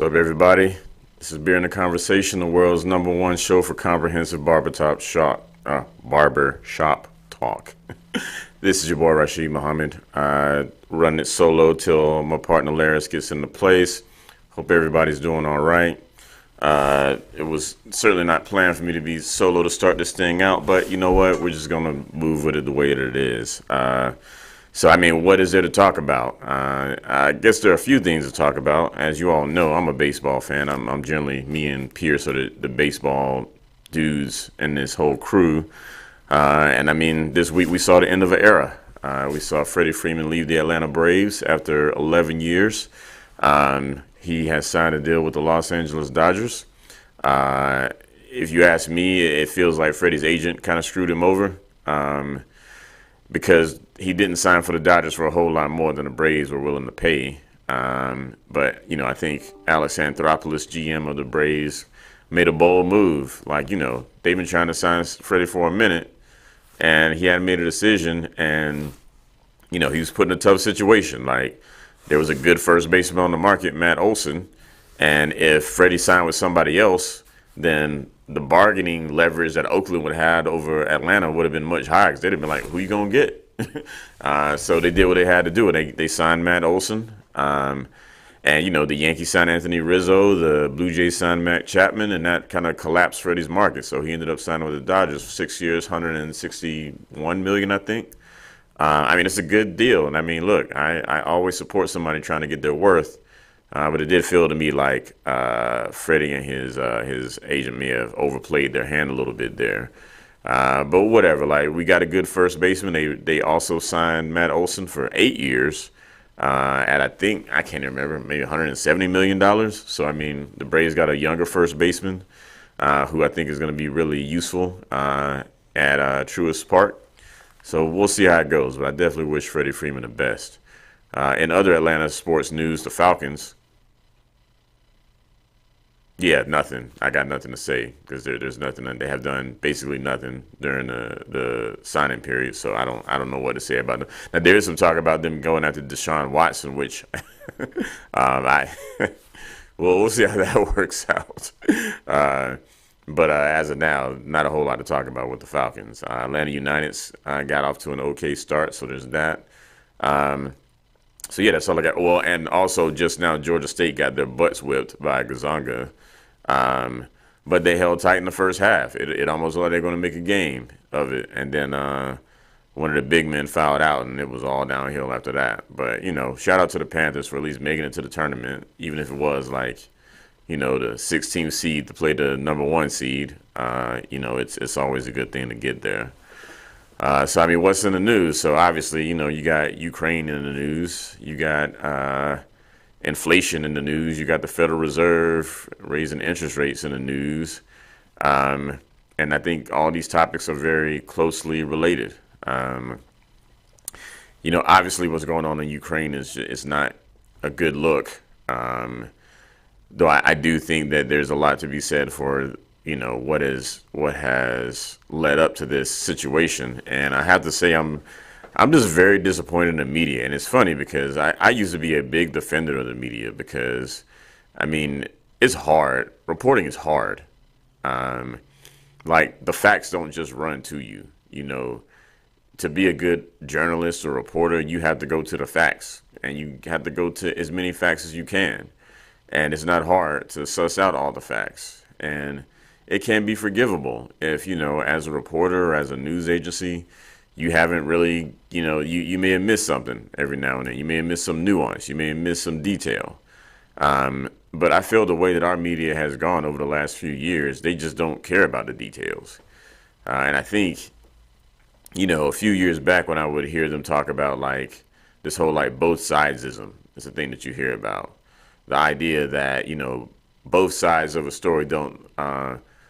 What's up, everybody? This is Beer in the Conversation, the world's #1 show for comprehensive barber shop talk. This is your boy Rashid Muhammad. I run it solo till my partner Laris gets into place. Hope everybody's doing all right. It was certainly not planned for me to be solo to start this thing out, but you know what? We're just gonna move with it the way that it is. What is there to talk about? I guess there are a few things to talk about. As you all know, I'm a baseball fan. I'm generally, me and Pierce are the baseball dudes in this whole crew. This week we saw the end of an era. We saw Freddie Freeman leave the Atlanta Braves after 11 years. He has signed a deal with the Los Angeles Dodgers. If you ask me, it feels like Freddie's agent kind of screwed him over. Because he didn't sign for the Dodgers for a whole lot more than the Braves were willing to pay. I think Alex Anthopoulos, GM of the Braves, made a bold move. They've been trying to sign Freddie for a minute, and he hadn't made a decision, and, he was put in a tough situation. There was a good first baseman on the market, Matt Olson, and if Freddie signed with somebody else, then the bargaining leverage that Oakland would have had over Atlanta would have been much higher, because they'd have been like, who you going to get? So they did what they had to do. They signed Matt Olson. The Yankees signed Anthony Rizzo. The Blue Jays signed Matt Chapman, and that kind of collapsed Freddie's market. So he ended up signing with the Dodgers for 6 years, $161 million, I think. It's a good deal. And look, I always support somebody trying to get their worth. But it did feel to me like Freddie and his agent may have overplayed their hand a little bit there. But whatever, we got a good first baseman. They also signed Matt Olson for 8 years at, I can't remember, maybe $170 million. So, the Braves got a younger first baseman who I think is going to be really useful at Truist Park. So we'll see how it goes. But I definitely wish Freddie Freeman the best. In other Atlanta sports news, the Falcons. Yeah, nothing. I got nothing to say because there's nothing. They have done basically nothing during the signing period, so I don't know what to say about them. Now there is some talk about them going after Deshaun Watson, which we'll see how that works out. But as of now, not a whole lot to talk about with the Falcons. Atlanta United's got off to an okay start, so there's that. So yeah, that's all I got. Well, and also just now Georgia State got their butts whipped by Gonzaga. But they held tight in the first half. It almost looked like they're going to make a game of it. And then one of the big men fouled out, and it was all downhill after that. But, shout out to the Panthers for at least making it to the tournament, even if it was the 16th seed to play the #1 seed. It's always a good thing to get there. What's in the news? So obviously, you got Ukraine in the news. You got inflation in the news. You got the Federal Reserve raising interest rates in the news. And I think all these topics are very closely related. Obviously what's going on in Ukraine is not a good look. Though I do think that there's a lot to be said for what has led up to this situation. And I have to say I'm just very disappointed in the media. And it's funny because I used to be a big defender of the media because it's hard. Reporting is hard. The facts don't just run to you. To be a good journalist or reporter, you have to go to the facts, and you have to go to as many facts as you can. And it's not hard to suss out all the facts. And it can be forgivable if, as a reporter or as a news agency, you haven't really, you may have missed something every now and then. You may have missed some nuance. You may have missed some detail. But I feel the way that our media has gone over the last few years, they just don't care about the details. And I think, a few years back when I would hear them talk about this whole both sidesism is the thing that you hear about. The idea that, both sides of a story don't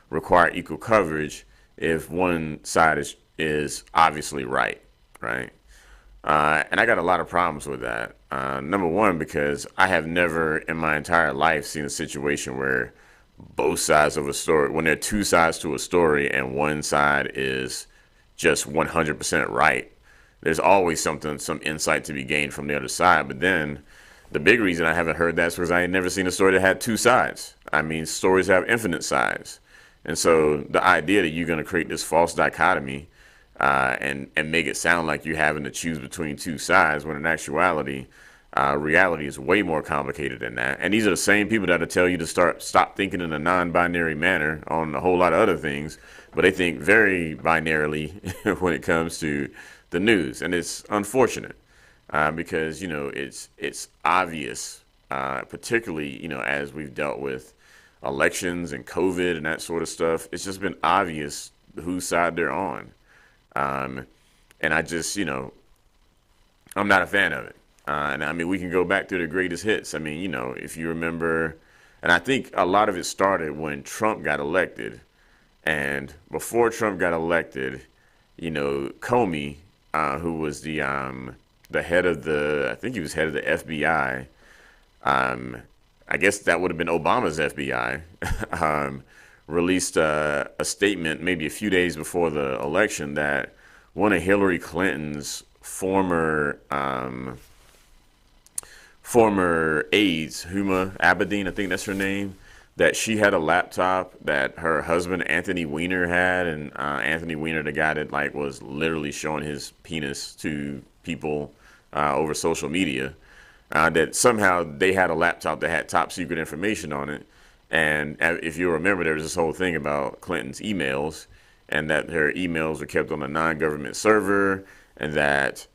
require equal coverage if one side is obviously right? And I got a lot of problems with that. Number one, because I have never in my entire life seen a situation where both sides of a story, when there are two sides to a story and one side is just 100% right, there's always some insight to be gained from the other side. But then The big reason I haven't heard that is because I ain't never seen a story that had two sides. I mean, stories have infinite sides. And so the idea that you're going to create this false dichotomy and make it sound like you're having to choose between two sides, when in actuality, reality is way more complicated than that. And these are the same people that will tell you to stop thinking in a non-binary manner on a whole lot of other things, but they think very binarily when it comes to the news. And it's unfortunate because, it's obvious, particularly, as we've dealt with elections and COVID and that sort of stuff. It's just been obvious whose side they're on. And I just, I'm not a fan of it. And I mean, we can go back to the greatest hits. I mean, if you remember, and I think a lot of it started when Trump got elected. And before Trump got elected, Comey, who was the head of I think he was head of the FBI. I guess that would have been Obama's FBI, released a statement maybe a few days before the election that one of Hillary Clinton's former aides, Huma Abedin, I think that's her name, that she had a laptop that her husband Anthony Weiner had, and Anthony Weiner, the guy that was literally showing his penis to people over social media, that somehow they had a laptop that had top secret information on it. And if you remember, there was this whole thing about Clinton's emails, and that her emails were kept on a non-government server, and that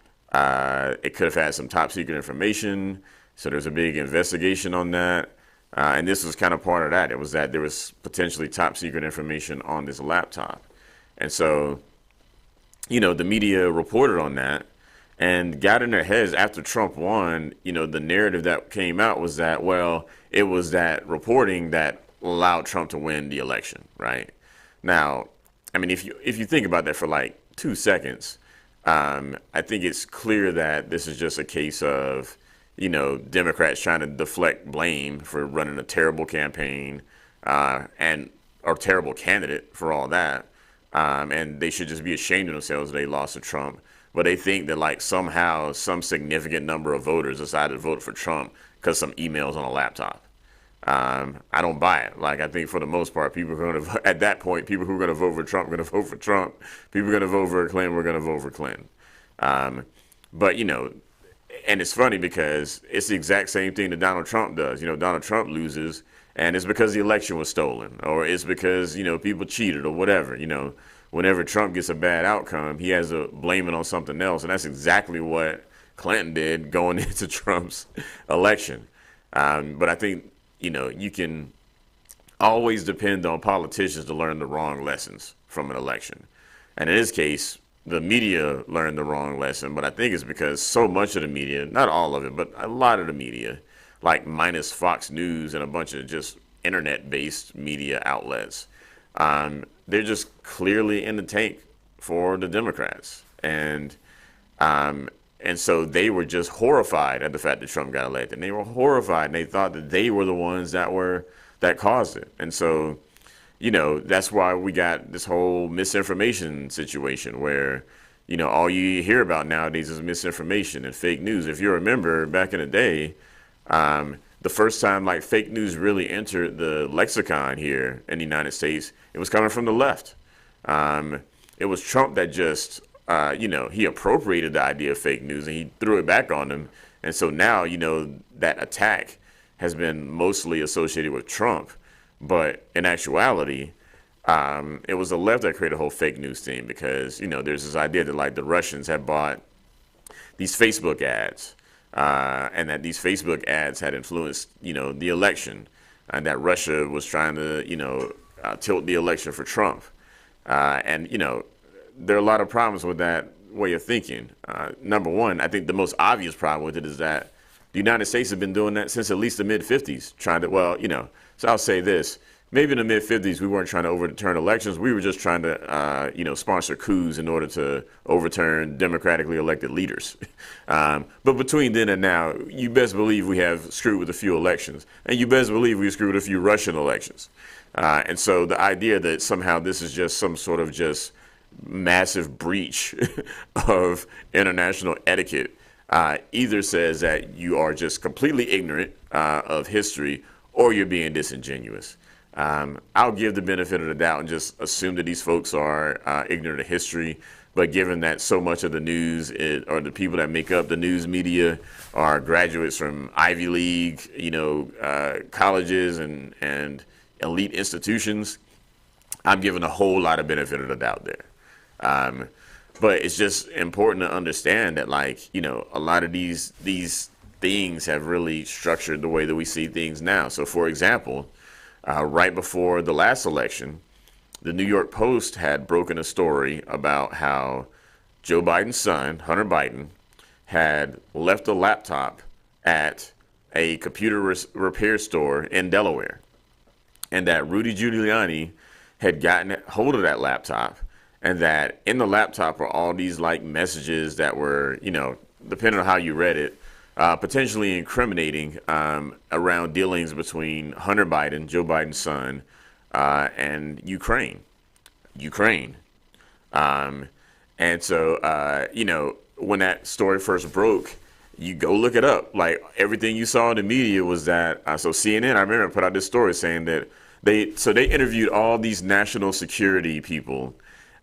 it could have had some top secret information. So there's a big investigation on that. And this was kind of part of that. It was that there was potentially top secret information on this laptop. And so, the media reported on that and got in their heads after Trump won. The narrative that came out was that, well, it was that reporting that allowed Trump to win the election, right? Now, I mean, if you think about that for like 2 seconds, I think it's clear that this is just a case of, Democrats trying to deflect blame for running a terrible campaign and or terrible candidate for all that. And they should just be ashamed of themselves that they lost to Trump. But they think that somehow some significant number of voters decided to vote for Trump because some emails on a laptop. I don't buy it. I think for the most part, people are going to, at that point, people who are going to vote for Trump are going to vote for Trump. People are going to vote for Clinton, we're going to vote for Clinton. But, and it's funny because it's the exact same thing that Donald Trump does. Donald Trump loses, and it's because the election was stolen, or it's because, people cheated or whatever. Whenever Trump gets a bad outcome, he has to blame it on something else. And that's exactly what Clinton did going into Trump's election. But I think, you can always depend on politicians to learn the wrong lessons from an election. And in this case, the media learned the wrong lesson, but I think it's because so much of the media, not all of it, but a lot of the media, minus Fox News and a bunch of just internet-based media outlets, they're just clearly in the tank for the Democrats. And so they were just horrified at the fact that Trump got elected. And they were horrified, and they thought that they were the ones that caused it. And so, that's why we got this whole misinformation situation where, all you hear about nowadays is misinformation and fake news. If you remember back in the day, the first time fake news really entered the lexicon here in the United States, it was coming from the left. It was Trump that just, he appropriated the idea of fake news and he threw it back on them. And so now, that attack has been mostly associated with Trump. But in actuality, it was the left that created a whole fake news thing because, there's this idea that the Russians had bought these Facebook ads and that these Facebook ads had influenced, the election, and that Russia was trying to, tilt the election for Trump. And there are a lot of problems with that way of thinking. Number one, I think the most obvious problem with it is that the United States has been doing that since at least the mid-'50s, so I'll say this. Maybe in the mid-'50s, we weren't trying to overturn elections. We were just trying to, sponsor coups in order to overturn democratically elected leaders. But between then and now, you best believe we have screwed with a few elections. And you best believe we screwed with a few Russian elections. And so the idea that somehow this is just some sort of just massive breach of international etiquette either says that you are just completely ignorant of history or you're being disingenuous. I'll give the benefit of the doubt and just assume that these folks are ignorant of history. But given that so much of the news or the people that make up the news media are graduates from Ivy League, colleges and elite institutions, I'm giving a whole lot of benefit of the doubt there. But it's just important to understand that, a lot of these things have really structured the way that we see things now. So, for example, right before the last election, the New York Post had broken a story about how Joe Biden's son, Hunter Biden, had left a laptop at a computer repair store in Delaware, and that Rudy Giuliani had gotten hold of that laptop, and that in the laptop are all these messages that were, depending on how you read it, potentially incriminating around dealings between Hunter Biden, Joe Biden's son, and Ukraine. And so, when that story first broke, you go look it up. Like, everything you saw in the media was that, so CNN, I remember, put out this story saying that they interviewed all these national security people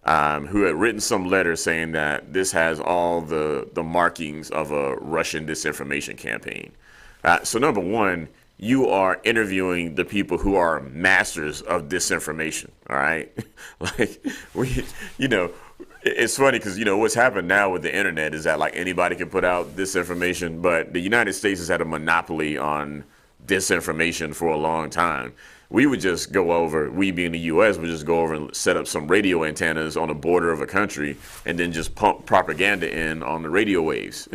who had written some letter saying that this has all the markings of a Russian disinformation campaign. So number one, you are interviewing the people who are masters of disinformation. All right. It's funny because, what's happened now with the internet is that anybody can put out disinformation, but the United States has had a monopoly on disinformation for a long time. We would just we being the U.S., would just go over and set up some radio antennas on the border of a country and then just pump propaganda in on the radio waves.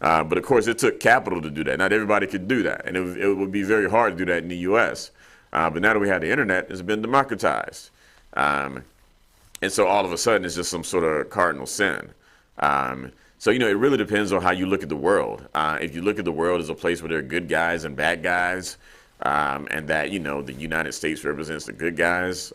But of course, it took capital to do that. Not everybody could do that. And it would be very hard to do that in the U.S. But now that we have the internet, it's been democratized. And so all of a sudden, it's just some sort of cardinal sin. So, it really depends on how you look at the world. If you look at the world as a place where there are good guys and bad guys, and that, the United States represents the good guys,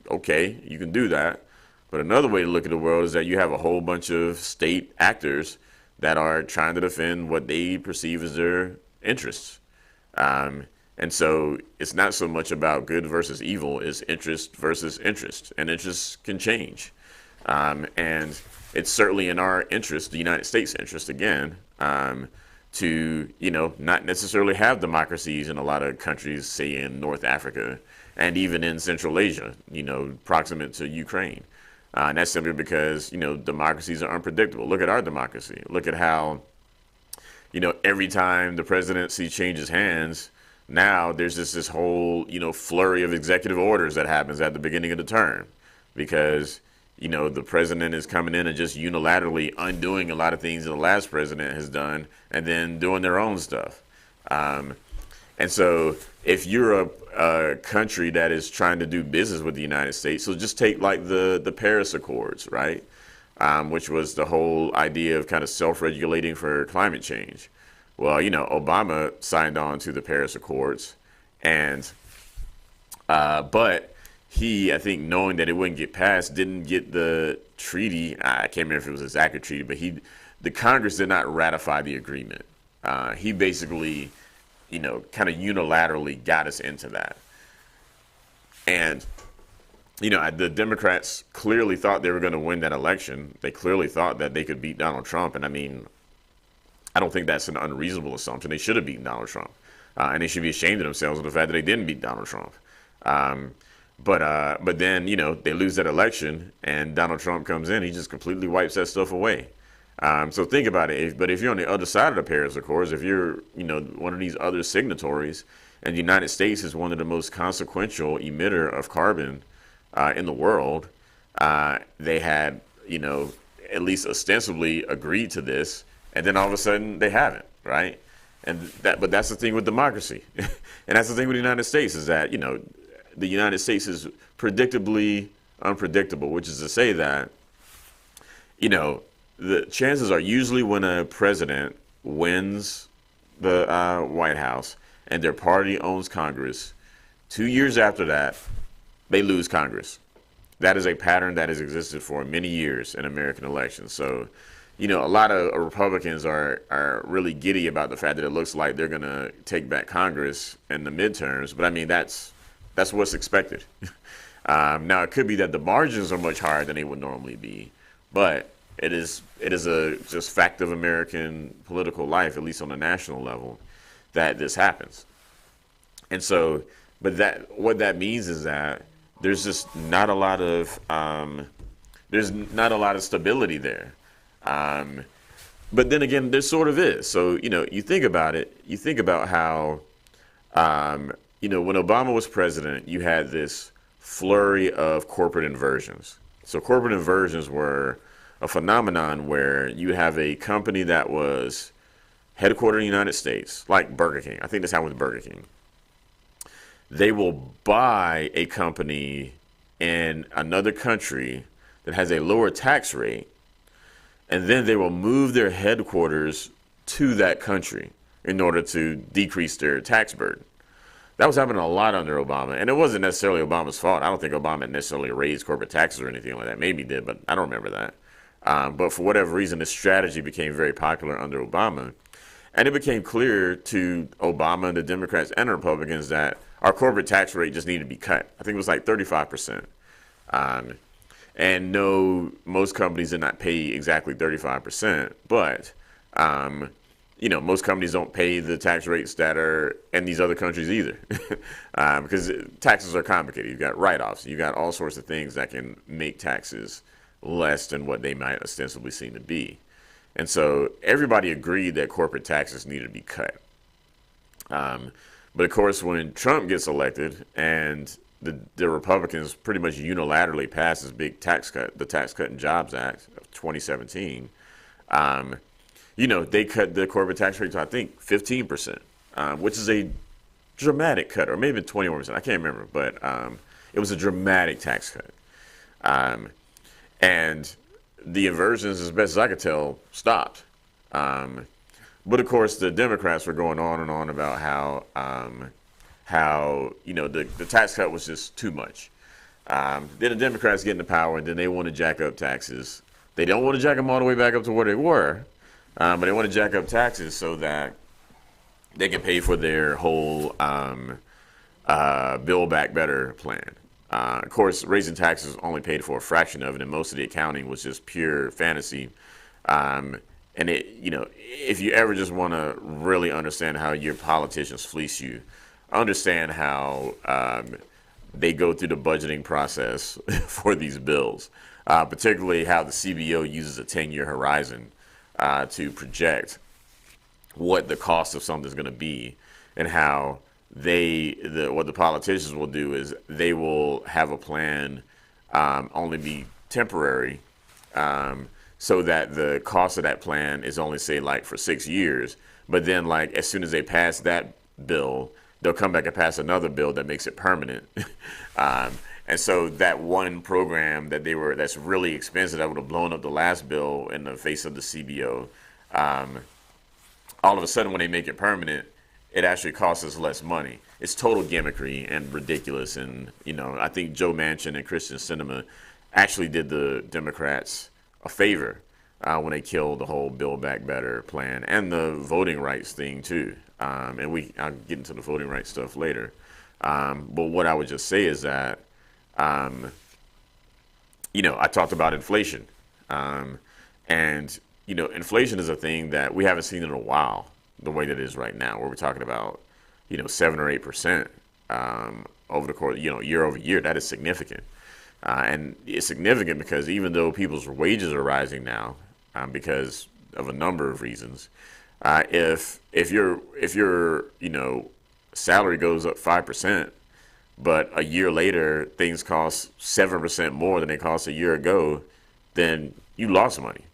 okay, you can do that. But another way to look at the world is that you have a whole bunch of state actors that are trying to defend what they perceive as their interests. And so it's not so much about good versus evil, it's interest versus interest, and interests can change. And it's certainly in our interest, the United States interest again, to, not necessarily have democracies in a lot of countries, say in North Africa and even in Central Asia, proximate to Ukraine. And that's simply because, democracies are unpredictable. Look at our democracy. Look at how, every time the presidency changes hands, now there's this whole, flurry of executive orders that happens at the beginning of the term because, the president is coming in and just unilaterally undoing a lot of things that the last president has done and then doing their own stuff. And so if you're a country that is trying to do business with the United States, so just take the Paris Accords, right? Which was the whole idea of kind of self-regulating for climate change. Well, Obama signed on to the Paris Accords, and but he, I think, knowing that it wouldn't get passed, didn't get the treaty. I can't remember if it was exactly a treaty, but the Congress did not ratify the agreement. He basically, kind of unilaterally got us into that. And, the Democrats clearly thought they were going to win that election. They clearly thought that they could beat Donald Trump. And I mean, I don't think that's an unreasonable assumption. They should have beaten Donald Trump. And they should be ashamed of themselves of the fact that they didn't beat Donald Trump. But then, they lose that election and Donald Trump comes in, he just completely wipes that stuff away. So think about it. But if you're on the other side of the Paris Accords, if you're, one of these other signatories, and the United States is one of the most consequential emitter of carbon in the world, they had, at least ostensibly agreed to this, and then all of a sudden they haven't, right? But that's the thing with democracy. And that's the thing with the United States is that, the United States is predictably unpredictable, which is to say that, the chances are usually when a president wins the White House and their party owns Congress, 2 years after that, they lose Congress. That is a pattern that has existed for many years in American elections. So, a lot of Republicans are really giddy about the fact that it looks like they're going to take back Congress in the midterms. But I mean, that's what's expected. Now, it could be that the margins are much higher than they would normally be, but it is a just fact of American political life, at least on a national level, that this happens. And so, but what that means is that there's just not a lot of stability there. But then again, there sort of is. So you think about it. You think about how when Obama was president, you had this flurry of corporate inversions. So corporate inversions were a phenomenon where you have a company that was headquartered in the United States, like Burger King. I think this happened with Burger King. They will buy a company in another country that has a lower tax rate, and then they will move their headquarters to that country in order to decrease their tax burden. That was happening a lot under Obama, and it wasn't necessarily Obama's fault. I don't think Obama necessarily raised corporate taxes or anything like that. Maybe he did, but I don't remember that. But for whatever reason, this strategy became very popular under Obama. And it became clear to Obama and the Democrats and the Republicans that our corporate tax rate just needed to be cut. I think it was like 35%. And no, most companies did not pay exactly 35%, but most companies don't pay the tax rates that are in these other countries either, because taxes are complicated. You've got write-offs, you've got all sorts of things that can make taxes less than what they might ostensibly seem to be. And so everybody agreed that corporate taxes needed to be cut. But of course, when Trump gets elected and the Republicans pretty much unilaterally pass this big tax cut, the Tax Cut and Jobs Act of 2017, they cut the corporate tax rate to, I think, 15%, which is a dramatic cut, or maybe 21%. I can't remember, but it was a dramatic tax cut. And the inversions, as best as I could tell, stopped. But of course, the Democrats were going on and on about how the tax cut was just too much. Then the Democrats get into power, and then they want to jack up taxes. They don't want to jack them all the way back up to where they were, but they want to jack up taxes so that they can pay for their whole Build Back Better plan. Of course, raising taxes only paid for a fraction of it, and most of the accounting was just pure fantasy. And if you ever just want to really understand how your politicians fleece you, understand how they go through the budgeting process for these bills, particularly how the CBO uses a 10-year horizon to project what the cost of something is going to be, and how what the politicians will do is they will have a plan only be temporary, so that the cost of that plan is only, say, like for 6 years. But then, like, as soon as they pass that bill, they'll come back and pass another bill that makes it permanent. And so that one program that's really expensive, that would have blown up the last bill in the face of the CBO, all of a sudden when they make it permanent, it actually costs us less money. It's total gimmickry and ridiculous. And, I think Joe Manchin and Christian Sinema actually did the Democrats a favor when they killed the whole Build Back Better plan and the voting rights thing too. And I'll get into the voting rights stuff later. But what I would just say is that, I talked about inflation. And inflation is a thing that we haven't seen in a while, the way that it is right now, where we're talking about, 7 or 8% over the course, year over year. That is significant. And it's significant because even though people's wages are rising now, because of a number of reasons, if your salary goes up 5%, but a year later things cost 7% more than they cost a year ago, then you lost money.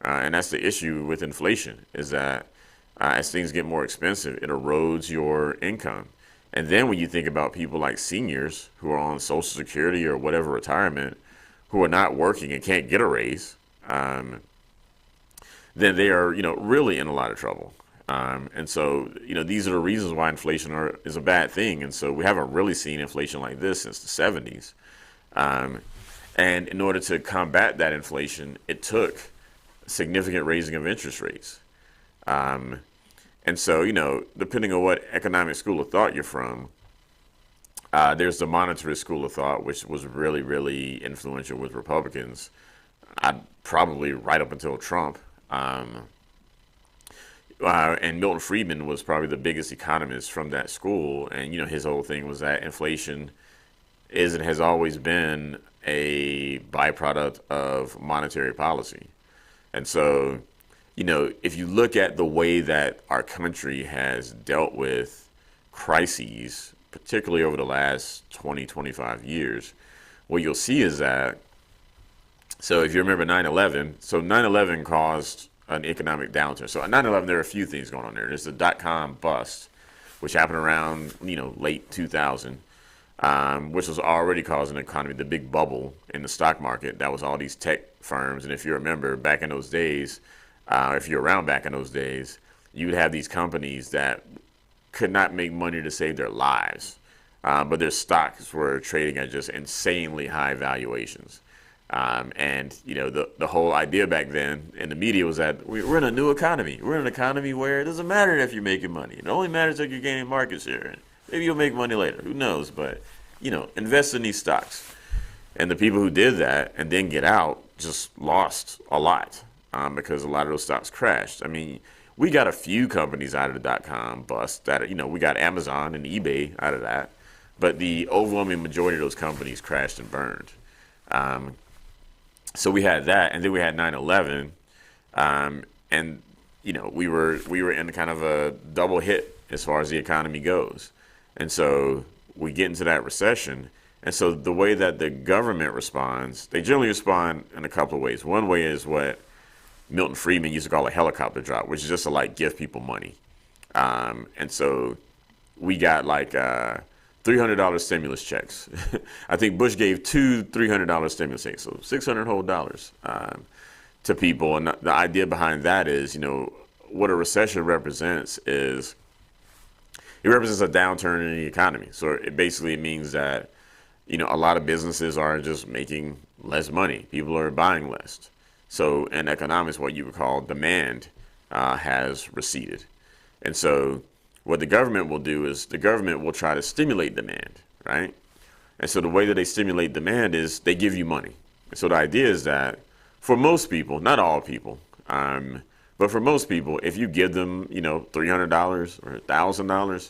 And that's the issue with inflation, is that as things get more expensive, it erodes your income. And then when you think about people like seniors who are on Social Security or whatever retirement, who are not working and can't get a raise, then they are, really in a lot of trouble. And so, these are the reasons why inflation is a bad thing. And so we haven't really seen inflation like this since the 70s. And in order to combat that inflation, it took significant raising of interest rates. Um, and so, depending on what economic school of thought you're from, there's the monetarist school of thought, which was really, really influential with Republicans, probably right up until Trump. And Milton Friedman was probably the biggest economist from that school. And, his whole thing was that inflation is and has always been a byproduct of monetary policy. And so, if you look at the way that our country has dealt with crises, particularly over the last 20, 25 years, what you'll see is that, so if you remember 9/11, so 9/11 caused an economic downturn. So at 9/11, there are a few things going on there. There's the dot-com bust, which happened around, late 2000, which was already causing the economy, the big bubble in the stock market. That was all these tech firms. And if you remember back in those days, if you're around back in those days, you would have these companies that could not make money to save their lives, but their stocks were trading at just insanely high valuations. And the whole idea back then in the media was that we're in a new economy. We're in an economy where it doesn't matter if you're making money. It only matters if you're gaining market share. Maybe you'll make money later. Who knows? But invest in these stocks. And the people who did that and didn't get out just lost a lot, because a lot of those stocks crashed. I mean, we got a few companies out of the dot-com bust that, we got Amazon and eBay out of that, but the overwhelming majority of those companies crashed and burned. So we had that, and then we had 9/11, and we were in kind of a double hit as far as the economy goes, and so we get into that recession. And so the way that the government responds, they generally respond in a couple of ways. One way is what Milton Friedman used to call a helicopter drop, which is just to give people money. And so we got $300 stimulus checks. I think Bush gave two $300 stimulus checks, so $600 whole dollars to people. And the idea behind that is, what a recession represents is it represents a downturn in the economy. So it basically means that a lot of businesses are just making less money. People are buying less. So in economics, what you would call demand has receded. And so what the government will do is the government will try to stimulate demand, right? And so the way that they stimulate demand is they give you money. And so the idea is that for most people, not all people, but for most people, if you give them, $300 or $1,000,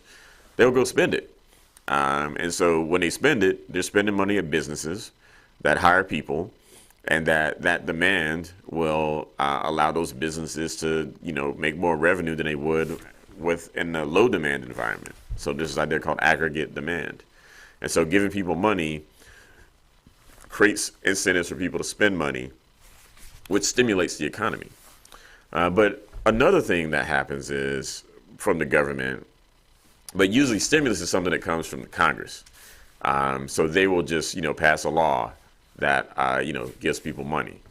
they'll go spend it. And so when they spend it, they're spending money at businesses that hire people, and that demand will allow those businesses to, make more revenue than they would within a low demand environment. So this is an idea called aggregate demand. And so giving people money creates incentives for people to spend money, which stimulates the economy. But another thing that happens is from the government, but usually stimulus is something that comes from Congress. So they will just, pass a law that, gives people money.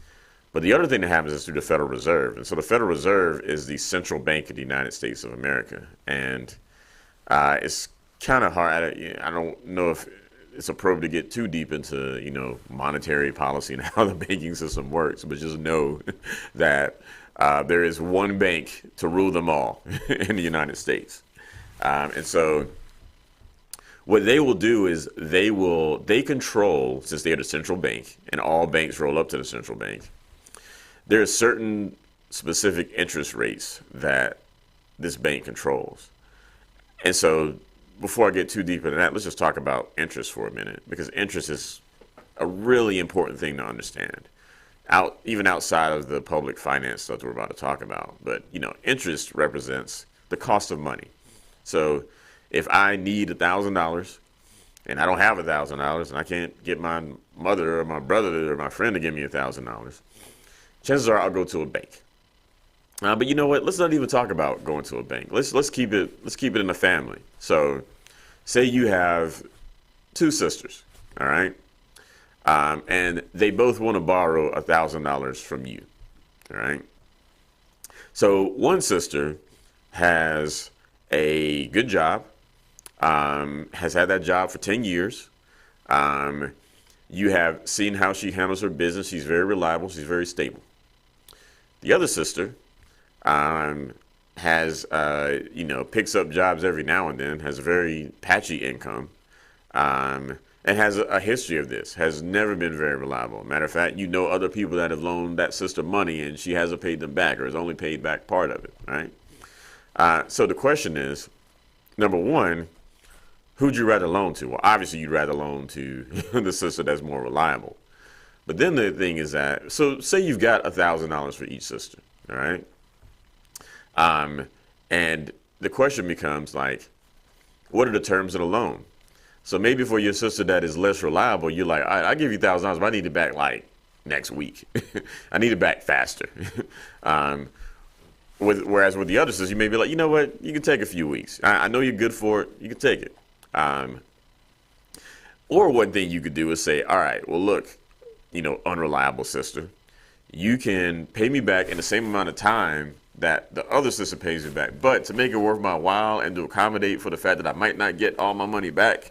But the other thing that happens is through the Federal Reserve. And so the Federal Reserve is the central bank of the United States of America. And it's kind of hard. I don't know if it's appropriate to get too deep into, monetary policy and how the banking system works. But just know that there is one bank to rule them all in the United States. And so what they will do is they control, since they're the central bank and all banks roll up to the central bank, there are certain specific interest rates that this bank controls. And so before I get too deep into that, let's just talk about interest for a minute, because interest is a really important thing to understand, even outside of the public finance stuff that we're about to talk about. But, interest represents the cost of money. So if I need $1,000 and I don't have $1,000 and I can't get my mother or my brother or my friend to give me $1,000, chances are I'll go to a bank. But you know what? Let's not even talk about going to a bank. Let's keep it in the family. So say you have two sisters, all right? And they both want to borrow $1,000 from you, all right? So one sister has a good job, has had that job for 10 years. You have seen how she handles her business. She's very reliable. She's very stable. The other sister um, has, picks up jobs every now and then, has a very patchy income, and has a history of this, has never been very reliable. Matter of fact, other people that have loaned that sister money and she hasn't paid them back or has only paid back part of it, right? So the question is, number one, who'd you rather loan to? Well, obviously you'd rather loan to the sister that's more reliable. But then the thing is that, so say you've got $1,000 for each sister, all right? And the question becomes like, what are the terms of the loan? So maybe for your sister that is less reliable, you're like, I give you $1,000, but I need it back like next week. I need it back faster. Whereas with the other sisters, you may be like, you know what, you can take a few weeks. I know you're good for it. You can take it. Or one thing you could do is say, all right, well, look, unreliable sister, you can pay me back in the same amount of time that the other sister pays me back. But to make it worth my while and to accommodate for the fact that I might not get all my money back,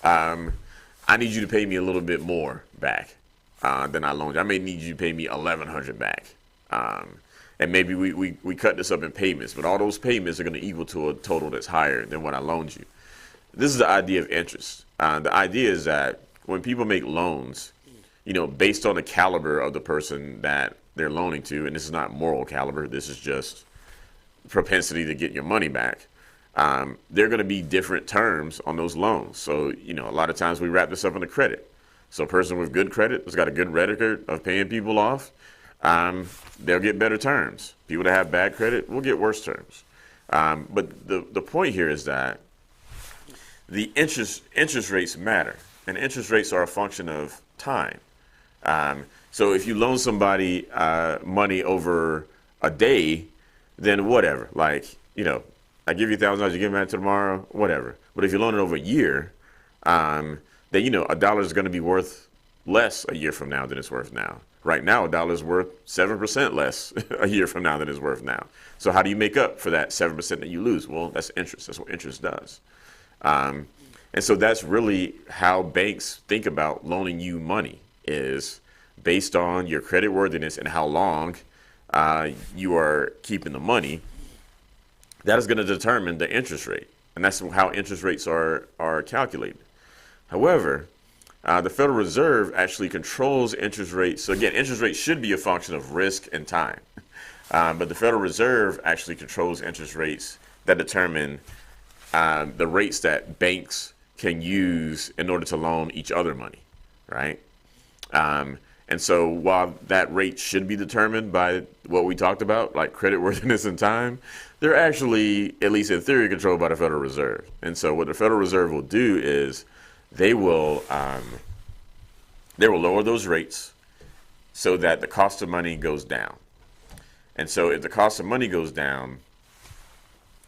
I need you to pay me a little bit more back than I loaned you. I may need you to pay me $1,100 back. And maybe we cut this up in payments, but all those payments are going to equal to a total that's higher than what I loaned you. This is the idea of interest. The idea is that when people make loans, based on the caliber of the person that they're loaning to, and this is not moral caliber, this is just propensity to get your money back, there are going to be different terms on those loans. So, a lot of times we wrap this up into credit. So a person with good credit has got a good record of paying people off, they'll get better terms. People that have bad credit will get worse terms. But the point here is that the interest rates matter, and interest rates are a function of time. So if you loan somebody money over a day, then whatever. Like, I give you $1,000, you give me that tomorrow, whatever. But if you loan it over a year, then a dollar is going to be worth less a year from now than it's worth now. Right now, a dollar is worth 7% less a year from now than it's worth now. So how do you make up for that 7% that you lose? Well, that's interest. That's what interest does. And so that's really how banks think about loaning you money, is based on your credit worthiness and how long you are keeping the money. That is going to determine the interest rate. And that's how interest rates are calculated. However, the Federal Reserve actually controls interest rates. So again, interest rates should be a function of risk and time. But the Federal Reserve actually controls interest rates that determine the rates that banks can use in order to loan each other money, right? And so while that rate should be determined by what we talked about, like creditworthiness and time, they're actually, at least in theory, controlled by the Federal Reserve. And so what the Federal Reserve will do is they will lower those rates so that the cost of money goes down. And so if the cost of money goes down,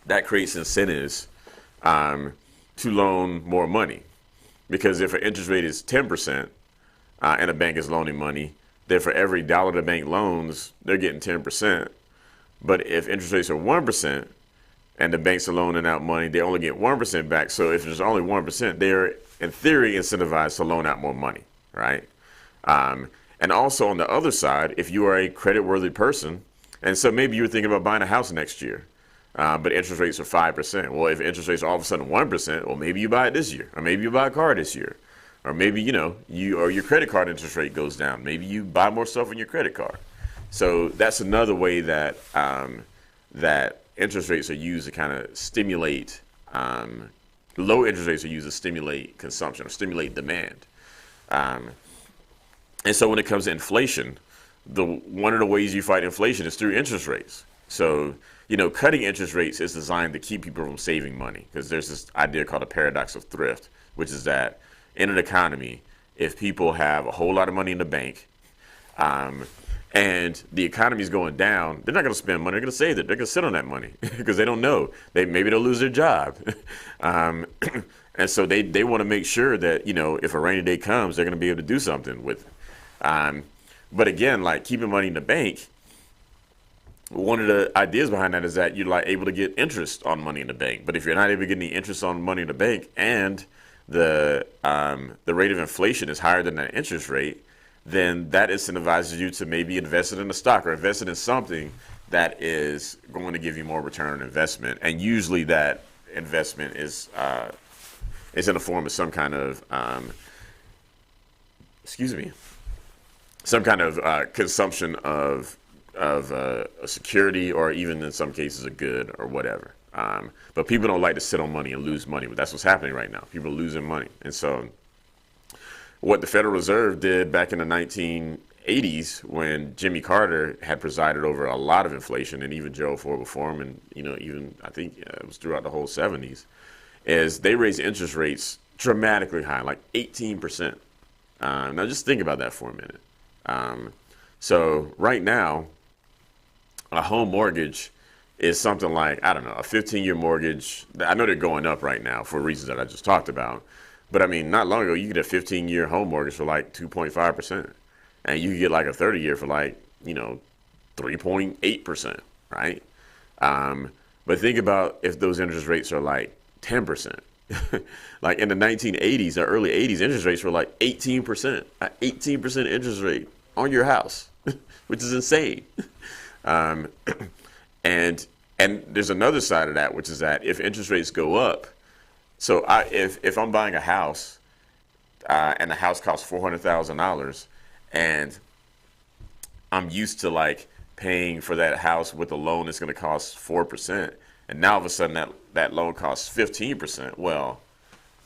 that creates incentives to loan more money. Because if an interest rate is 10% and a bank is loaning money, then for every dollar the bank loans, they're getting 10%. But if interest rates are 1% and the banks are loaning out money, they only get 1% back. So if there's only 1%, they're in theory incentivized to loan out more money, right? And also on the other side, if you are a creditworthy person, and so maybe you're thinking about buying a house next year, but interest rates are 5%. Well, if interest rates are all of a sudden 1%, well, maybe you buy it this year, or maybe you buy a car this year, or maybe, your credit card interest rate goes down. Maybe you buy more stuff on your credit card. So that's another way that that interest rates are used to kind of stimulate, low interest rates are used to stimulate consumption or stimulate demand. And so when it comes to inflation, one of the ways you fight inflation is through interest rates. So, cutting interest rates is designed to keep people from saving money, because there's this idea called a paradox of thrift, which is that in an economy, if people have a whole lot of money in the bank, and the economy is going down, they're not going to spend money. They're going to save it. They're going to sit on that money because they don't know. Maybe they'll lose their job. And so they want to make sure that, if a rainy day comes, they're going to be able to do something with it. But again, like keeping money in the bank, one of the ideas behind that is that you're able to get interest on money in the bank. But if you're not able to get any interest on money in the bank and the rate of inflation is higher than that interest rate, then that incentivizes you to maybe invest it in a stock or invest it in something that is going to give you more return on investment. And usually that investment is in the form of some kind of excuse me, some kind of consumption of a security, or even in some cases a good or whatever. But people don't like to sit on money and lose money. But that's what's happening right now. People are losing money. And so what the Federal Reserve did back in the 1980s, when Jimmy Carter had presided over a lot of inflation, and even Gerald Ford before him, and even I think it was throughout the whole 70s, is they raised interest rates dramatically high, like 18%. Now just think about that for a minute. So right now, a home mortgage is something like, I don't know, a 15-year mortgage. I know they're going up right now for reasons that I just talked about. But I mean, not long ago, you get a 15-year home mortgage for like 2.5%. And you could get like a 30-year for like, 3.8%, right? But think about if those interest rates are like 10%. Like in the 1980s or early 80s, interest rates were like 18%, an 18% interest rate on your house, which is insane. And there's another side of that, which is that if interest rates go up, so if I'm buying a house and the house costs $400,000, and I'm used to like paying for that house with a loan that's going to cost 4%, and now all of a sudden that loan costs 15%, well,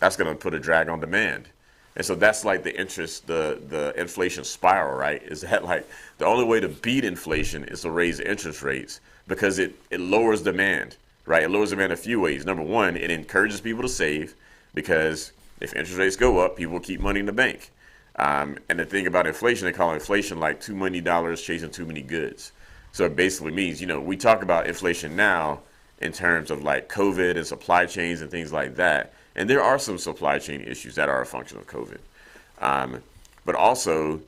that's going to put a drag on demand. And so that's like the inflation spiral, right? Is that like the only way to beat inflation is to raise interest rates, because it lowers demand, right? It lowers demand a few ways. Number one, it encourages people to save, because if interest rates go up, people will keep money in the bank. And the thing about inflation, they call inflation like too many dollars chasing too many goods. So it basically means, we talk about inflation now in terms of like COVID and supply chains and things like that. And there are some supply chain issues that are a function of COVID. But also,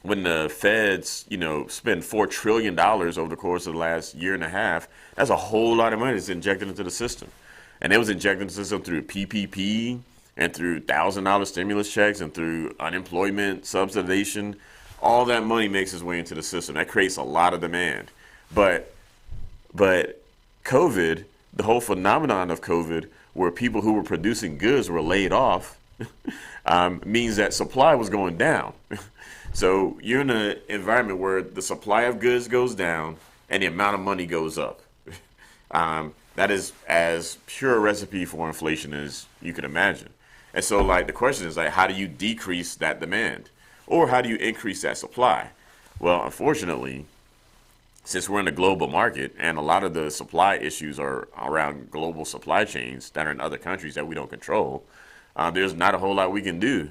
when the feds, spend $4 trillion over the course of the last year and a half, that's a whole lot of money that's injected into the system. And it was injected into the system through PPP and through $1,000 stimulus checks and through unemployment subsidization. All that money makes its way into the system. That creates a lot of demand. But COVID, the whole phenomenon of COVID, where people who were producing goods were laid off, means that supply was going down. So you're in an environment where the supply of goods goes down and the amount of money goes up. That is as pure a recipe for inflation as you can imagine. And so like the question is like, how do you decrease that demand? Or how do you increase that supply? Well, unfortunately, since we're in a global market and a lot of the supply issues are around global supply chains that are in other countries that we don't control, there's not a whole lot we can do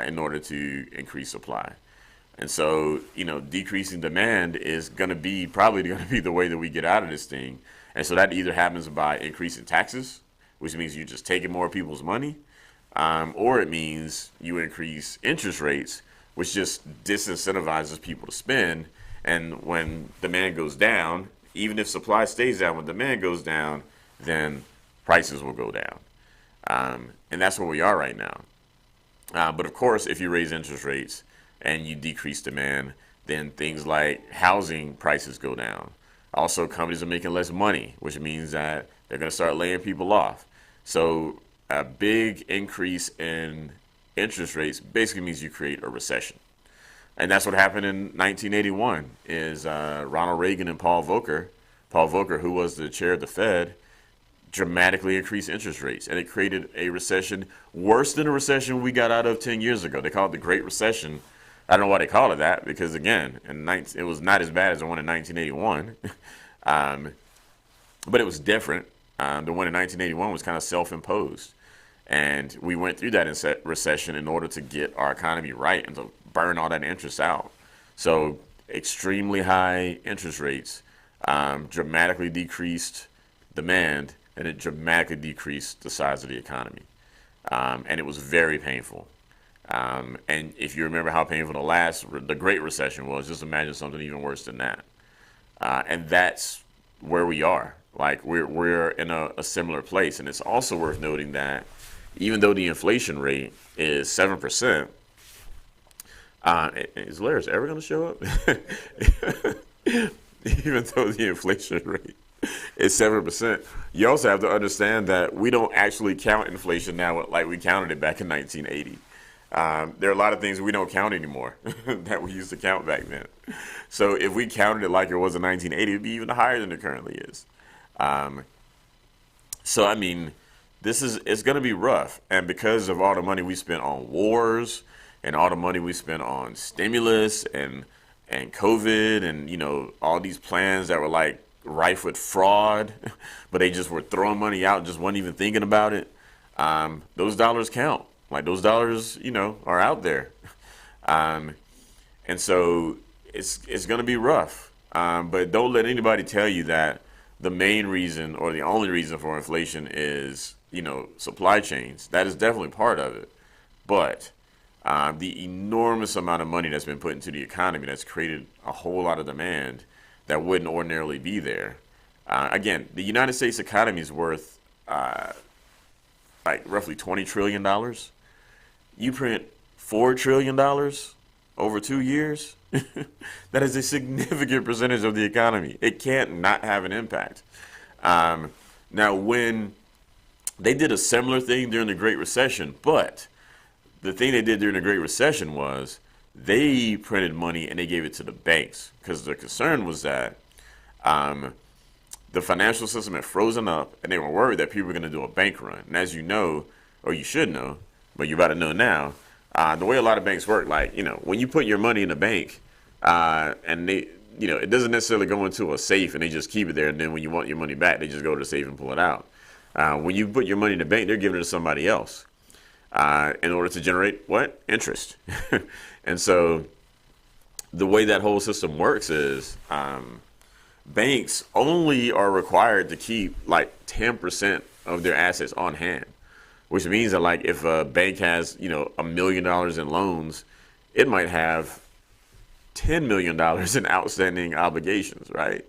in order to increase supply. And so, decreasing demand is probably going to be the way that we get out of this thing. And so that either happens by increasing taxes, which means you're just taking more people's money, or it means you increase interest rates, which just disincentivizes people to spend. And when demand goes down, even if supply stays down, when demand goes down, then prices will go down. And that's where we are right now. But of course, if you raise interest rates and you decrease demand, then things like housing prices go down. Also, companies are making less money, which means that they're going to start laying people off. So a big increase in interest rates basically means you create a recession. And that's what happened in 1981 is Ronald Reagan and Paul Volcker, who was the chair of the Fed, dramatically increased interest rates. And it created a recession worse than the recession we got out of 10 years ago. They call it the Great Recession. I don't know why they call it that, because, again, it was not as bad as the one in 1981. But it was different. The one in 1981 was kind of self-imposed. And we went through that recession in order to get our economy right and to burn all that interest out. So extremely high interest rates dramatically decreased demand, and it dramatically decreased the size of the economy. And it was very painful. And if you remember how painful the Great Recession was, just imagine something even worse than that. And that's where we are. Like we're in a similar place. And it's also worth noting that even though the inflation rate is 7%, Is Laris ever going to show up? Even though the inflation rate is 7%, you also have to understand that we don't actually count inflation now like we counted it back in 1980. There are a lot of things we don't count anymore that we used to count back then. So if we counted it like it was in 1980, it'd be even higher than it currently is. Um, so I mean, it's going to be rough, and because of all the money we spent on wars and all the money we spent on stimulus and COVID and all these plans that were like rife with fraud, but they just were throwing money out, and just wasn't even thinking about it. Those dollars count. Like those dollars, are out there, um, and so it's going to be rough. But don't let anybody tell you that the main reason or the only reason for inflation is supply chains. That is definitely part of it, but the enormous amount of money that's been put into the economy that's created a whole lot of demand that wouldn't ordinarily be there. Again, the United States economy is worth like roughly $20 trillion. You print $4 trillion over 2 years. That is a significant percentage of the economy. It can't not have an impact. Now, when they did a similar thing during the Great Recession, but the thing they did during the Great Recession was they printed money and they gave it to the banks because the concern was that the financial system had frozen up and they were worried that people were going to do a bank run. And as you know, or you should know, but you're about to know now, the way a lot of banks work, like, when you put your money in a bank and they, it doesn't necessarily go into a safe and they just keep it there. And then when you want your money back, they just go to the safe and pull it out. When you put your money in the bank, they're giving it to somebody else in order to generate what? Interest. And so the way that whole system works is banks only are required to keep like 10% of their assets on hand, which means that like if a bank has, $1 million in loans, it might have $10 million in outstanding obligations, right?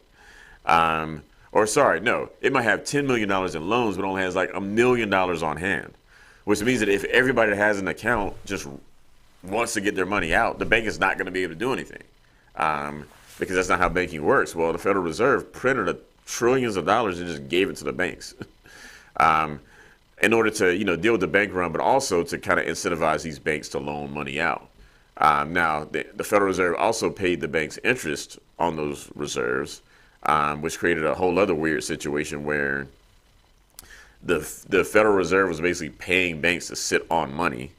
Or sorry, no, it might have $10 million in loans, but only has like $1 million on hand, which means that if everybody that has an account just wants to get their money out, the bank is not going to be able to do anything because that's not how banking works. Well, the Federal Reserve printed trillions of dollars and just gave it to the banks in order to, deal with the bank run, but also to kind of incentivize these banks to loan money out. Now, the Federal Reserve also paid the banks interest on those reserves, which created a whole other weird situation where the Federal Reserve was basically paying banks to sit on money.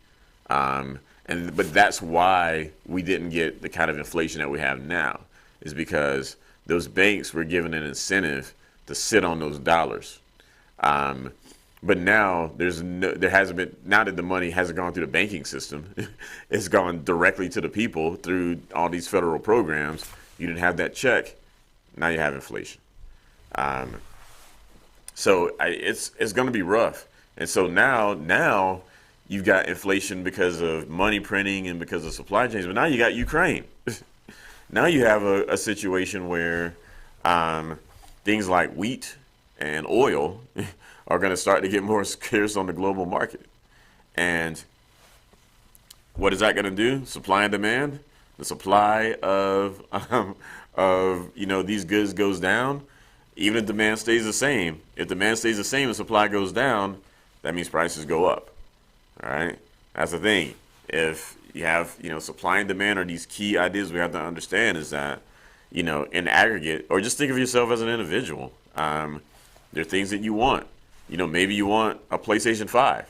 But that's why we didn't get the kind of inflation that we have now, is because those banks were given an incentive to sit on those dollars. But now there hasn't been, now that the money hasn't gone through the banking system, it's gone directly to the people through all these federal programs. You didn't have that check. Now you have inflation. So it's going to be rough. And so now you've got inflation because of money printing and because of supply chains. But now you got Ukraine. Now you have a situation where things like wheat and oil are going to start to get more scarce on the global market. And what is that going to do? Supply and demand. The supply of these goods goes down. Even if demand stays the same. If demand stays the same and supply goes down, that means prices go up. All right. That's the thing. If you have supply and demand are these key ideas we have to understand is that in aggregate, or just think of yourself as an individual. There are things that you want. Maybe you want a PlayStation 5.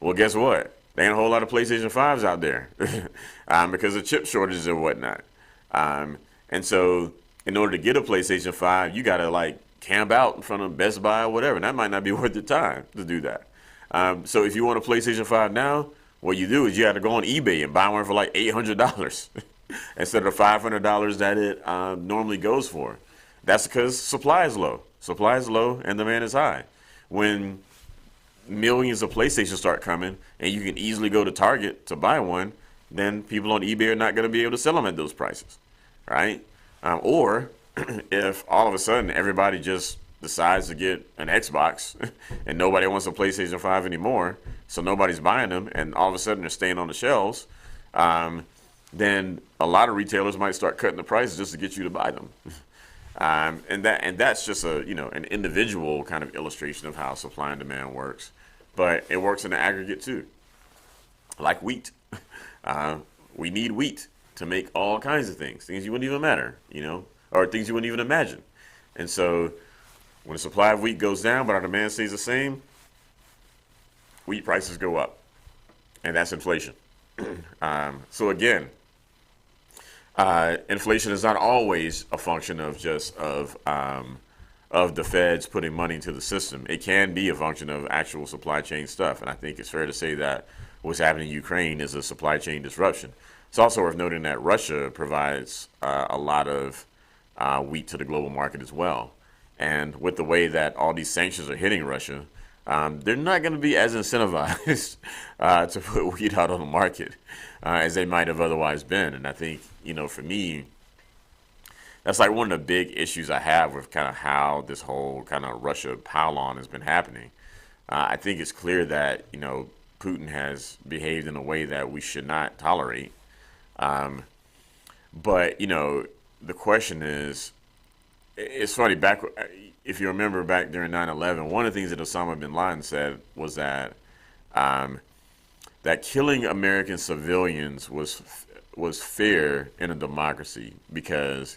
Well, guess what? There ain't a whole lot of PlayStation 5s out there because of chip shortages and whatnot. And so in order to get a PlayStation 5, you got to like camp out in front of Best Buy or whatever. And that might not be worth your time to do that. So if you want a PlayStation 5 now, what you do is you have to go on eBay and buy one for like $800 instead of $500 that it normally goes for. That's because supply is low. Supply is low and demand is high. When millions of PlayStations start coming and you can easily go to Target to buy one, then people on eBay are not going to be able to sell them at those prices, right? Or if all of a sudden everybody just decides to get an Xbox and nobody wants a PlayStation 5 anymore, so nobody's buying them, and all of a sudden they're staying on the shelves, then a lot of retailers might start cutting the prices just to get you to buy them. And that's just a an individual kind of illustration of how supply and demand works, but it works in the aggregate too. Like wheat, we need wheat to make all kinds of things you wouldn't even matter, or things you wouldn't even imagine. And so when the supply of wheat goes down but our demand stays the same, wheat prices go up, and that's inflation. So again, inflation is not always a function of just of the feds putting money into the system. It can be a function of actual supply chain stuff, and I think it's fair to say that what's happening in Ukraine is a supply chain disruption. It's also worth noting that Russia provides a lot of wheat to the global market as well, and with the way that all these sanctions are hitting Russia, they're not going to be as incentivized to put wheat out on the market as they might have otherwise been. And I think, for me, that's like one of the big issues I have with kind of how this whole kind of Russia pile on has been happening. I think it's clear that, Putin has behaved in a way that we should not tolerate. But, the question is, it's funny, if you remember back during 9/11, one of the things that Osama bin Laden said was that that killing American civilians was fair in a democracy because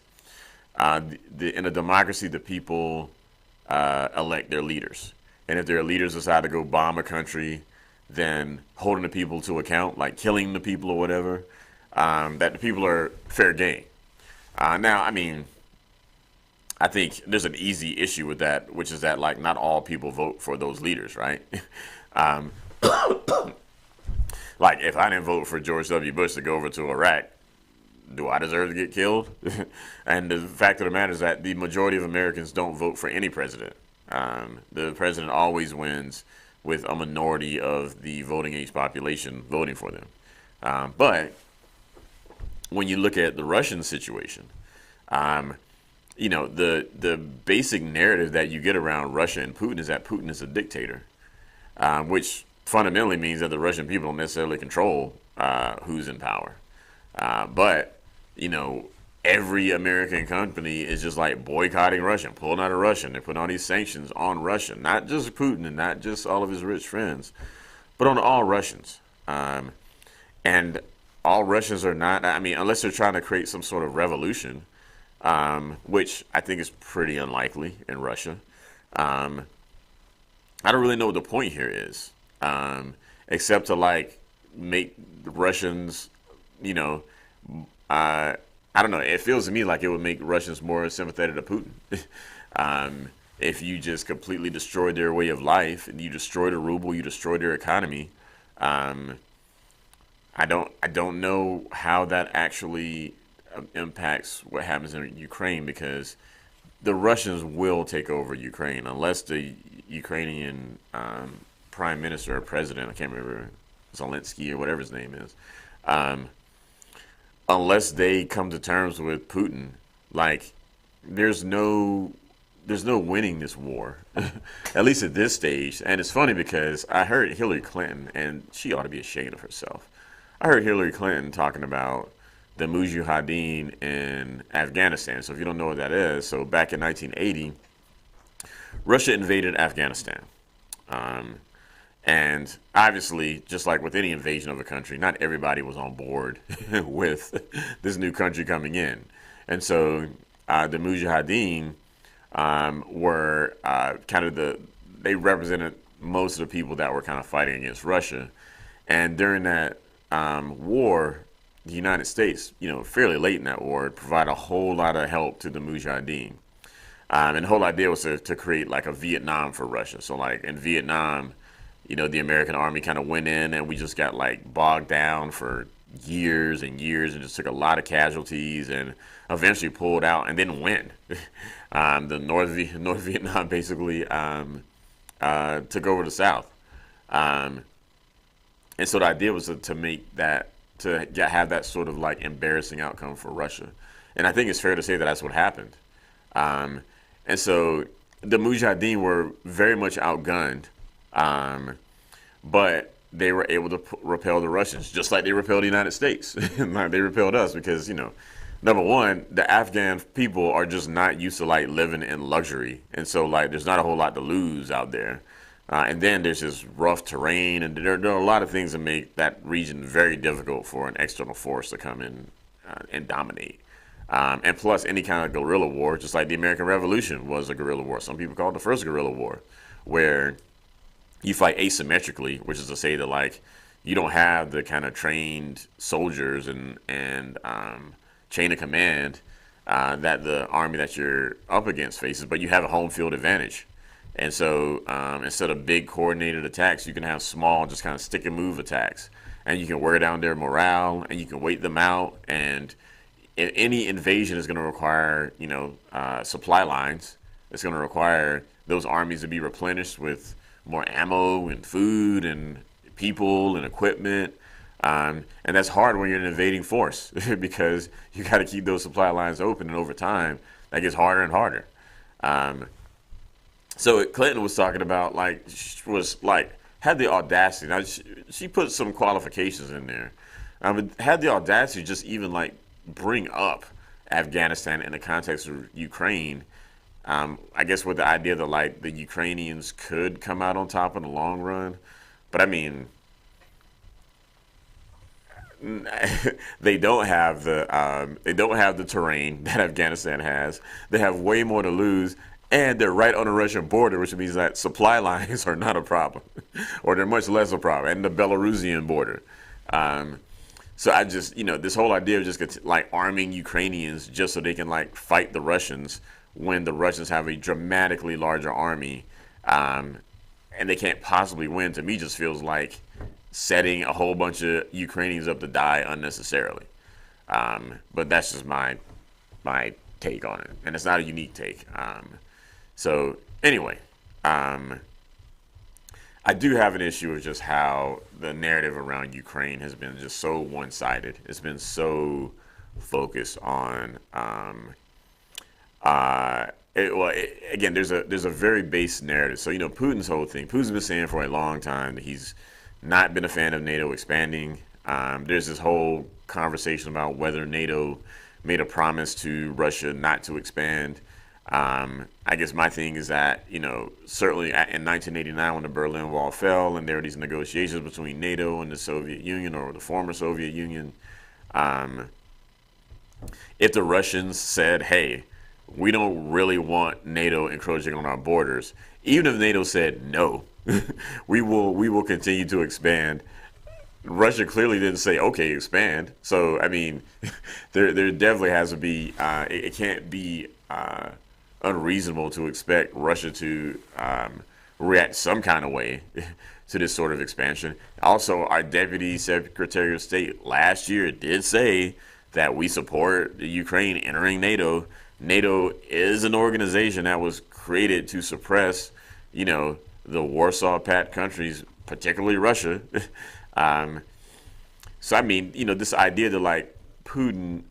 in a democracy the people elect their leaders, and if their leaders decide to go bomb a country, then holding the people to account, like killing the people or whatever, that the people are fair game. Now, I mean, I think there's an easy issue with that, which is that like not all people vote for those leaders, right? um, like if I didn't vote for George W. Bush to go over to Iraq, do I deserve to get killed? And the fact of the matter is that the majority of Americans don't vote for any president. The president always wins with a minority of the voting age population voting for them. But when you look at the Russian situation, the basic narrative that you get around Russia and Putin is that Putin is a dictator, which fundamentally means that the Russian people don't necessarily control who's in power. But every American company is just like boycotting Russia, pulling out of Russia. They're putting all these sanctions on Russia, not just Putin and not just all of his rich friends, but on all Russians. And all Russians are not, I mean, unless they're trying to create some sort of revolution, which I think is pretty unlikely in Russia. I don't really know what the point here is, except to like make the Russians, I don't know. It feels to me like it would make Russians more sympathetic to Putin. If you just completely destroyed their way of life and you destroy the ruble, you destroy their economy. I don't know how that actually impacts what happens in Ukraine, because the Russians will take over Ukraine unless the Ukrainian prime minister or president, I can't remember, Zelensky or whatever his name is, unless they come to terms with Putin, like there's no winning this war, at least at this stage. And it's funny because I heard Hillary Clinton, and she ought to be ashamed of herself. I heard Hillary Clinton talking about the Mujahideen in Afghanistan. So if you don't know what that is, so back in 1980, Russia invaded Afghanistan. And obviously, just like with any invasion of a country, not everybody was on board with this new country coming in. And so the Mujahideen were kind of they represented most of the people that were kind of fighting against Russia. And during that war, the United States, fairly late in that war, provided a whole lot of help to the Mujahideen. And the whole idea was to create like a Vietnam for Russia. So like in Vietnam, the American army kind of went in and we just got like bogged down for years and years and just took a lot of casualties and eventually pulled out and didn't win. The North Vietnam basically took over the South. And so the idea was to make that, have that sort of like embarrassing outcome for Russia. And I think it's fair to say that that's what happened. And so the Mujahideen were very much outgunned. But they were able to repel the Russians, just like they repelled the United States. Like they repelled us because, number one, the Afghan people are just not used to like living in luxury, and so like there's not a whole lot to lose out there. And then there's this rough terrain, and there are a lot of things that make that region very difficult for an external force to come in and dominate. And plus, any kind of guerrilla war, just like the American Revolution was a guerrilla war. Some people call it the first guerrilla war, where you fight asymmetrically, which is to say that like you don't have the kind of trained soldiers and chain of command that the army that you're up against faces, but you have a home field advantage. And so instead of big coordinated attacks, you can have small, just kind of stick and move attacks, and you can wear down their morale, and you can wait them out. And any invasion is going to require, supply lines. It's going to require those armies to be replenished with more ammo and food and people and equipment. And that's hard when you're an invading force because you got to keep those supply lines open, and over time, that gets harder and harder. So Clinton was talking about had the audacity. Now she put some qualifications in there. Had the audacity to just even like bring up Afghanistan in the context of Ukraine. I guess with the idea that like the Ukrainians could come out on top in the long run, but I mean, they don't have the terrain that Afghanistan has. They have way more to lose, and they're right on the Russian border, which means that supply lines are not a problem, or they're much less a problem, and the Belarusian border. So I just, this whole idea of just like arming Ukrainians just so they can like fight the Russians when the Russians have a dramatically larger army, and they can't possibly win, to me just feels like setting a whole bunch of Ukrainians up to die unnecessarily. But that's just my take on it, and it's not a unique take. So anyway, I do have an issue with just how the narrative around Ukraine has been just so one-sided. It's been so focused on, again, there's a very base narrative. So, Putin's whole thing, Putin's been saying for a long time that he's not been a fan of NATO expanding. There's this whole conversation about whether NATO made a promise to Russia not to expand. I guess my thing is that, certainly in 1989 when the Berlin Wall fell and there were these negotiations between NATO and the Soviet Union, or the former Soviet Union, if the Russians said, hey, we don't really want NATO encroaching on our borders, even if NATO said no, we will continue to expand, Russia clearly didn't say, okay, expand. So, I mean, there definitely has to be, it can't be unreasonable to expect Russia to react some kind of way to this sort of expansion. Also, our Deputy Secretary of State last year did say that we support the Ukraine entering NATO. NATO is an organization that was created to suppress, the Warsaw Pact countries, particularly Russia. So, I mean, this idea that like Putin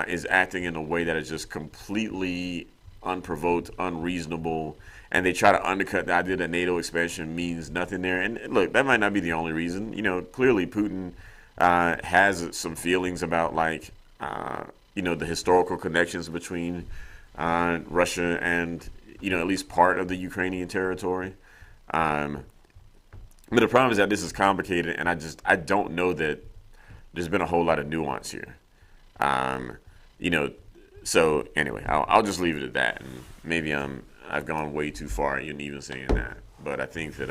is acting in a way that is just completely unprovoked, unreasonable, and they try to undercut the idea that NATO expansion means nothing there. And look, that might not be the only reason. Clearly Putin has some feelings about like, the historical connections between Russia and, at least part of the Ukrainian territory. But the problem is that this is complicated, and I don't know that there's been a whole lot of nuance here. So anyway, I'll just leave it at that, and maybe I've gone way too far in even saying that. But I think that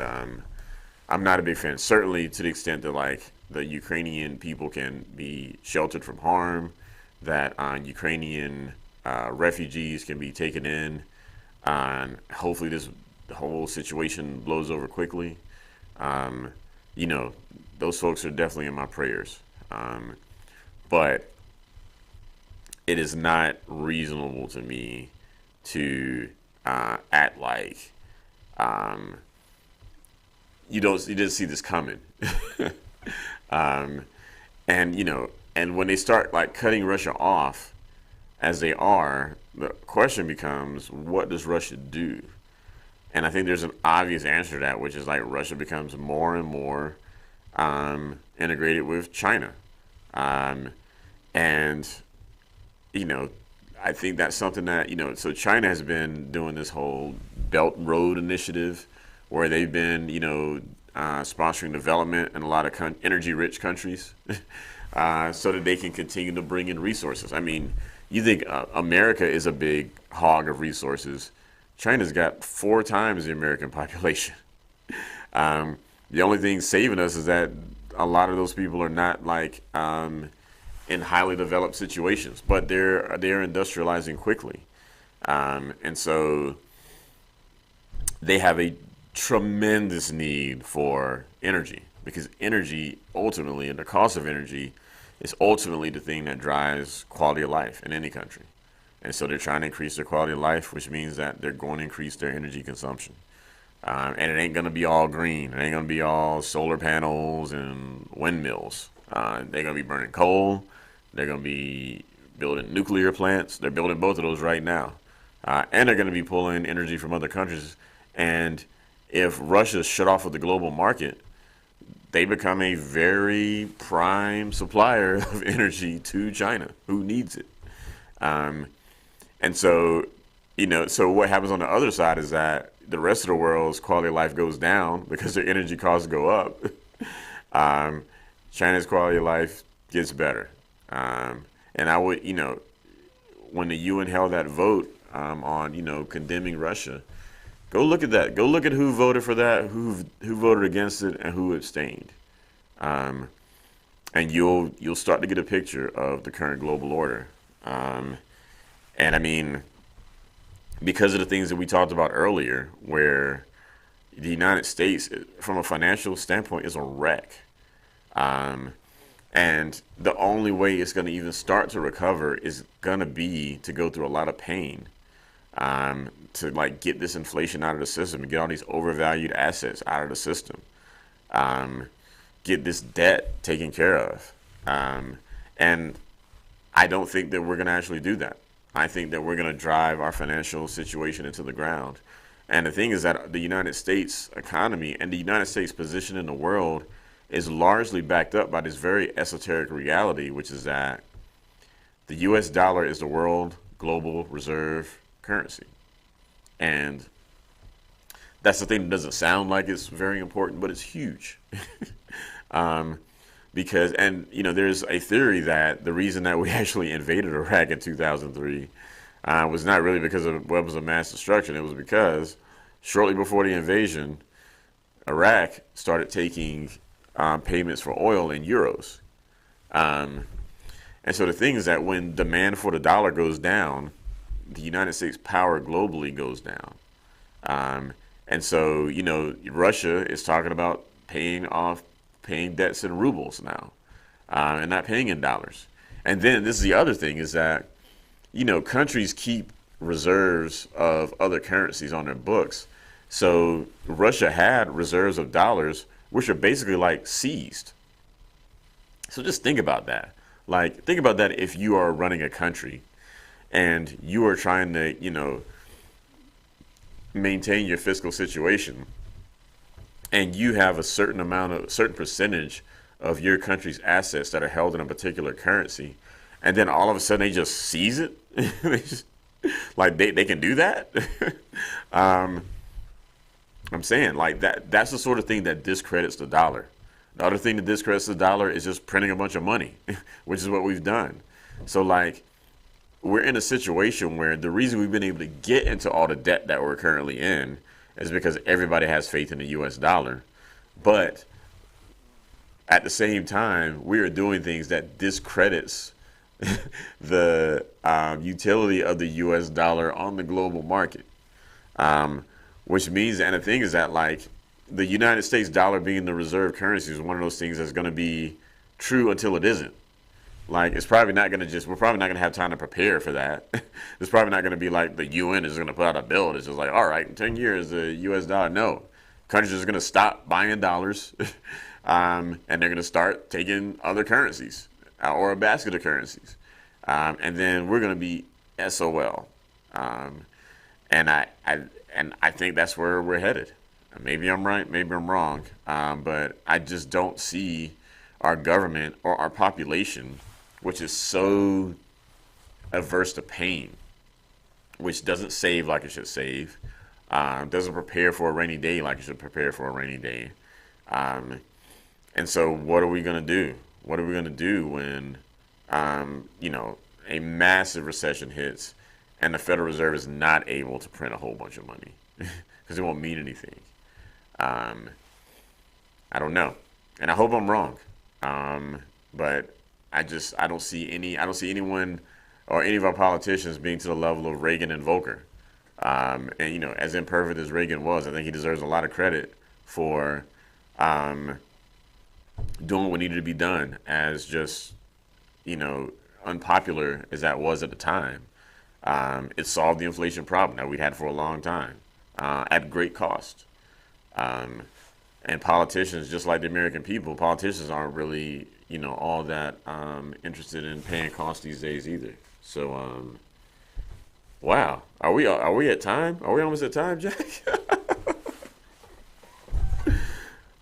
I'm not a big fan. Certainly to the extent that like the Ukrainian people can be sheltered from harm, that Ukrainian refugees can be taken in, and hopefully the whole situation blows over quickly. Those folks are definitely in my prayers. But it is not reasonable to me to act like you didn't see this coming. And when they start like cutting Russia off as they are, the question becomes, what does Russia do? And I think there's an obvious answer to that, which is like Russia becomes more and more integrated with China. Um, and, you know, I think that's something that, so China has been doing this whole Belt and Road initiative where they've been, sponsoring development in a lot of energy rich countries so that they can continue to bring in resources. I mean, you think America is a big hog of resources. China's got 4 times the American population. The only thing saving us is that a lot of those people are not like in highly developed situations, but they're industrializing quickly, and so they have a tremendous need for energy because energy ultimately, and the cost of energy, is ultimately the thing that drives quality of life in any country. And so they're trying to increase their quality of life, which means that they're going to increase their energy consumption. And it ain't going to be all green. It ain't going to be all solar panels and windmills. They're going to be burning coal. They're going to be building nuclear plants. They're building both of those right now. And they're going to be pulling energy from other countries. And if Russia's shut off of the global market, they become a very prime supplier of energy to China, who needs it. And so, so what happens on the other side is that the rest of the world's quality of life goes down because their energy costs go up. China's quality of life gets better. And I would, when the UN held that vote on, condemning Russia, go look at that. Go look at who voted for that, who voted against it, and who abstained. And you'll start to get a picture of the current global order. And I mean, because of the things that we talked about earlier, where the United States, from a financial standpoint, is a wreck. And the only way it's going to even start to recover is going to be to go through a lot of pain, to like get this inflation out of the system and get all these overvalued assets out of the system, get this debt taken care of. And I don't think that we're going to actually do that. I think that we're going to drive our financial situation into the ground. And the thing is that the United States economy and the United States position in the world is largely backed up by this very esoteric reality, which is that the US dollar is the world global reserve currency. And that's the thing that doesn't sound like it's very important, but it's huge. Because, and there's a theory that the reason that we actually invaded Iraq in 2003 was not really because of weapons of mass destruction. It was because shortly before the invasion, Iraq started taking payments for oil in euros. And so the thing is that when demand for the dollar goes down, the United States power globally goes down. And so, Russia is talking about paying debts in rubles now, and not paying in dollars. And then this is the other thing is that, countries keep reserves of other currencies on their books. So Russia had reserves of dollars, which are basically like seized. So just think about that. Like, think about that if you are running a country and you are trying to, maintain your fiscal situation, and you have a certain percentage of your country's assets that are held in a particular currency, and then all of a sudden they just seize it. they can do that. I'm saying like that's the sort of thing that discredits the dollar. The other thing that discredits the dollar is just printing a bunch of money, which is what we've done. So like, we're in a situation where the reason we've been able to get into all the debt that we're currently in is because everybody has faith in the US dollar. But at the same time, we are doing things that discredits the utility of the US dollar on the global market. Which means, and the thing is that like the United States dollar being the reserve currency is one of those things that's going to be true until it isn't. Like, it's probably not going to we're probably not going to have time to prepare for that. It's probably not going to be like the UN is going to put out a bill. It's just like, all right, in 10 years, the US dollar. No. Countries are just going to stop buying dollars and they're going to start taking other currencies or a basket of currencies. And then we're going to be SOL. And I think that's where we're headed. Maybe I'm right, maybe I'm wrong, but I just don't see our government or our population, which is so averse to pain, which doesn't save like it should save, doesn't prepare for a rainy day like it should prepare for a rainy day. Um, and so, what are we going to do? What are we going to do when, you know, a massive recession hits and the Federal Reserve is not able to print a whole bunch of money because it won't mean anything? Um, I don't know, and I hope I'm wrong. But I don't see I don't see anyone or any of our politicians being to the level of Reagan and Volcker. And you know, as imperfect as Reagan was, I think he deserves a lot of credit for um, doing what needed to be done, as just, you know, unpopular as that was at the time. It solved the inflation problem that we'd had for a long time at great cost. Um, and politicians, just like the American people, politicians aren't really, you know, all that interested in paying costs these days either. So, wow, are we at time? Are we almost at time, Jack?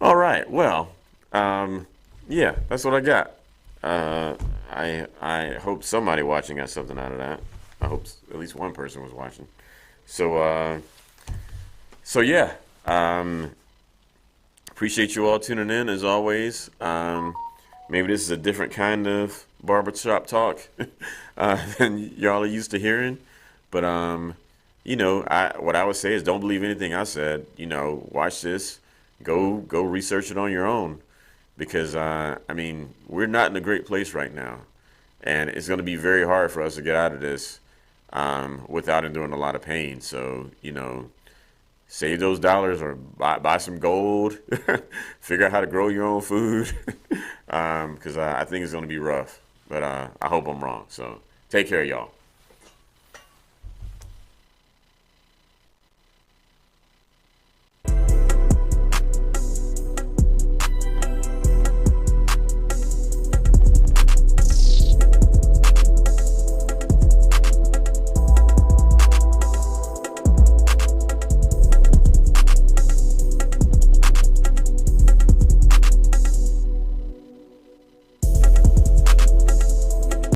All right, well, yeah, that's what I got. I hope somebody watching got something out of that. I hope at least one person was watching. So, yeah. Appreciate you all tuning in as always. Maybe this is a different kind of barbershop talk than y'all are used to hearing. But you know, what I would say is don't believe anything I said. You know, watch this, go research it on your own, because I mean, we're not in a great place right now, and it's going to be very hard for us to get out of this without enduring a lot of pain. So, you know, save those dollars or buy some gold, figure out how to grow your own food, because I think it's going to be rough. But I hope I'm wrong. So take care, y'all.